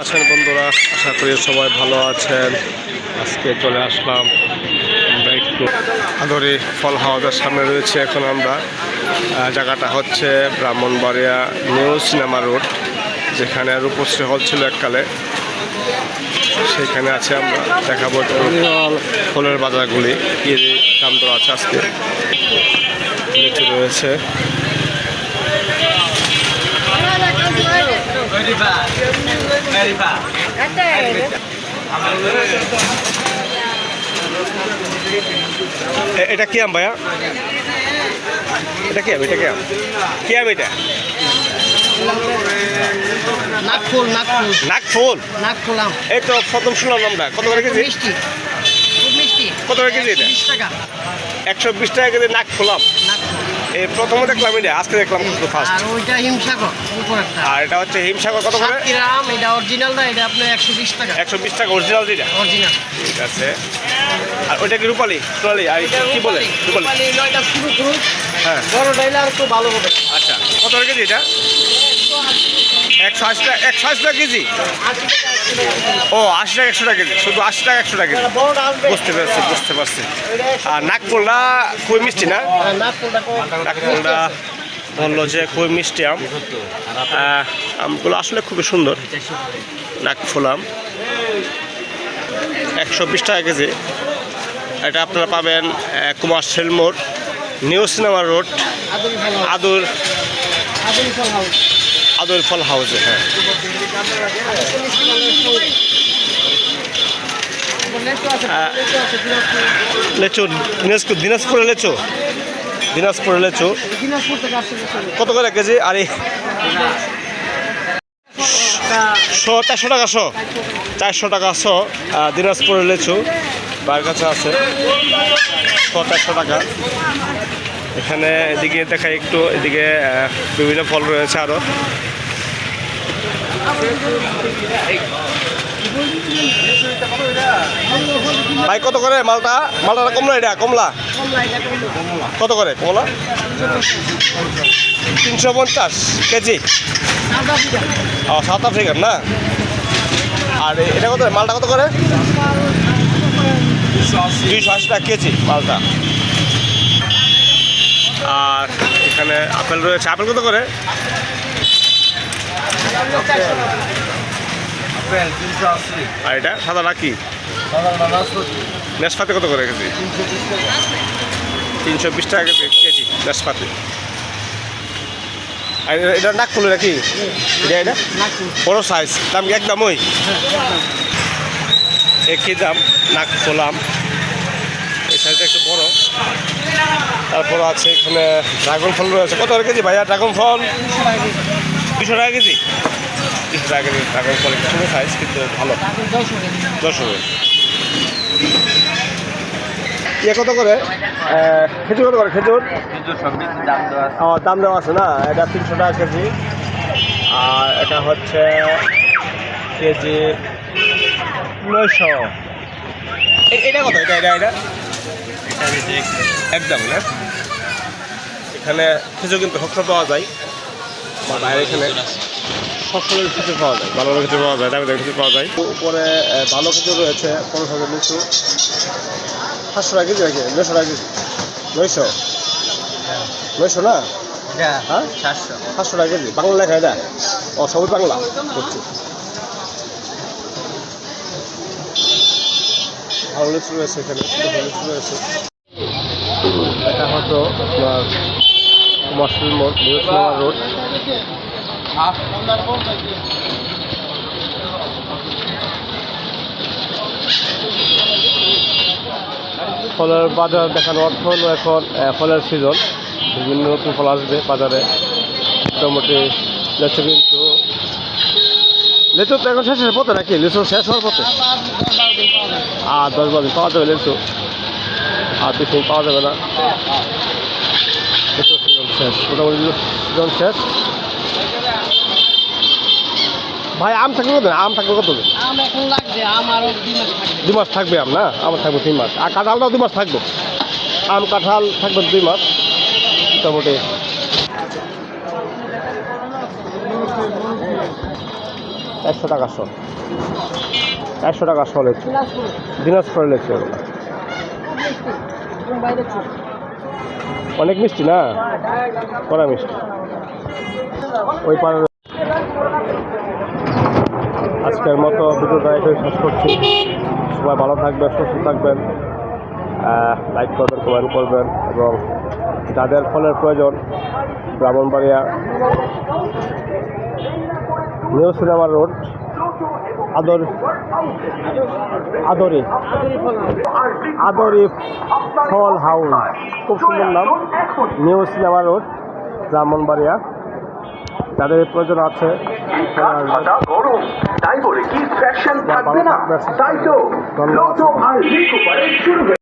আছেন বন্ধুরা? আশা করি সবাই ভালো আছেন। আজকে চলে আসলাম আমরা একটু আদরি ফল হাউসের সামনে রয়েছে। এখন আমরা জায়গাটা হচ্ছে ব্রাহ্মণবাড়িয়া নিউ সিনেমা রোড, যেখানে রূপশ্রী হল ছিল এককালে, সেখানে আছে। আমরা দেখাবো ফলের বাজারগুলি কি দাম দর আছে। আজকে লিচু রয়েছে, এটা কি আম ভাইয়া? এটা কি আম? এটা কি আম? কি আম এটা? নাকফুল নাকফুল নাকফুল নাকফুল আম। এই তো প্রথম শুনলাম আমরা। কত করে কেজি? মিষ্টি, খুব মিষ্টি। কত করে কেজি এটা? 20 টাকা। 120 টাকা কেজি নাকফুল আম। নাকফুল। এই প্রথমে দেখলাম এটা, আজকে দেখলাম কিন্তু ফার্স্ট। আর ওইটা হিমসাগর উপরেরটা। আর এটা হচ্ছে হিমসাগর। কত করে? সাতক্ষীরা আম, এটা অরিজিনাল না, এটা আপনার 120 টাকা। 120 টাকা অরিজিনাল যেটা। অরিজিনাল। ঠিক আছে। আর ওইটা কি রূপালি? রূপালি আর কি বলে? রূপালি। রূপালি নয়টা শুরু করুন। হ্যাঁ, বড় ডাইলে আর একটু ভালো হবে। আচ্ছা। কত করে কেজি এটা? 180 টাকা। 180 টাকা কেজি? 80 টাকা 100 টাকা। ও 80 টাকা 100 টাকা কেজি। শুধু 80 টাকা 100 টাকা কেজি। বড়টা আসবে। বুঝতে পারছি, বুঝতে পারছি। আর নাকফুলটা খুবই মিষ্টি না? নাকফুলটা কম। নাকফুলটা বললো যে খুবই মিষ্টি আম। আমগুলো আসলে খুবই সুন্দর। নাকফুল আম 120 টাকা কেজি। এটা আপনারা পাবেন কুমার সেলমোড়, নিউ সিনেমা রোড, আদুর আদুর ফল হাউসে। হ্যাঁ, লেচু দিনাজপুরের লেচু। দিনাজপুরের লেচু কত করে কেজি? আর 400 টাকা 400 টাকা দিনাজপুরের লেচু বার কাছে আছে। 400 টাকা। এখানে এদিকে দেখাই একটু, এদিকে বিভিন্ন ফল রয়েছে আরো। ভাই কত করে মালটা? মালটা কমলা? এটা কমলা কত করে? কমলা 350 কেজি। ও, সাউথ আফ্রিকান না? আর এটা কত? মালটা কত করে? 280 টাকা কেজি মালটা। আর এখানে আপেল রয়েছে। আপেল কত করে? আর এটা সাদাটা কি? নেশপাতি কত করে কেজি? 320 টাকা কেজি নেশপাতি। আর এটা নাকফুল নাকি? এটা বড় সাইজ। দাম কি একদম ওই একই দাম? নাকফুল আম এই সাইজটা একটু বড়। তারপর আছে এখানে ড্রাগন ফল রয়েছে। কত করে কেজি ভাইয়া ড্রাগন ফল? 200 টাকা কেজি। 200 টাকা কেজি ড্রাগন ফল। একটু ছোটো সাইজ কিন্তু ভালো। 10 কত করে? খেজুর কত করে? খেজুর দাম দেওয়া আছে না? এটা 300 টাকা কেজি। আর এটা হচ্ছে কেজি 900। এটা কত? এটা এটা এটা একদম না? এখানে খেজুর কিন্তু সবসময় পাওয়া যায়। বাইরে এখানে সবসময় খেজুর পাওয়া যায়, ভালো ভালো খেজুর পাওয়া যায়, দামি দামি খেজুর পাওয়া যায়। উপরে ভালো খেজুর রয়েছে 15 লিচু 500 টাকা কেজি নাকি? 900 টাকা কেজি। 900 না? হ্যাঁ 500 টাকা কেজি। বাংলা লেখা এটা? ও, সবুজ বাংলা করছি। ভালো লিচু রয়েছে এখানে, লিচু রয়েছে। এটা হয়তো আপনার কুমার সেলমোড়, নিউ সিনেমা রোড। ফলের বাজার দেখানোর অর্থ হলো এখন ফলের সিজন, বিভিন্ন নতুন ফল আসবে বাজারে। মোটামুটি লেচু কিন্তু লেচু তো এখন শেষের পথে নাকি? লিচু শেষ হওয়ার পথে। আর 10-12 দিন পাওয়া যাবে লিচু, আর বেশি দিন পাওয়া যাবে না। লিচু সিজন শেষ, মোটামুটি সিজন শেষ। ভাই আম থাকবে কত? আম থাকবে কত? আম এখন লাগবে, আম আরো 2 মাস থাকবে। 2 মাস থাকবে আম না? আম থাকবে 3 মাস। আর কাঁঠালটাও 2 মাস থাকবে। আম কাঁঠাল থাকবে 2 মাস মোটামুটি। 100 টাকা শো, 100 টাকা শো লেচু, দিনাজপুরের লেচু এগুলো অনেক মিষ্টি না, কড়া মিষ্টি। ওই পাড়ে আজকের মতো ভিডিওটা এটাই শেষ করছি। সবাই ভালো থাকবেন, সুস্থ থাকবেন, লাইক করবেন, কমেন্ট করবেন, এবং যাদের ফলের প্রয়োজন Brahmanbaria new cinema road Adori ফল হাউস, খুব সুন্দর নাম, নিউ সিনেমা রোড ব্রাহ্মণবাড়িয়া। যাদের প্রয়োজন আছে তাই বলে কি ফ্যাশন থাকবে না? তাই তো ধন্যবাদ। আর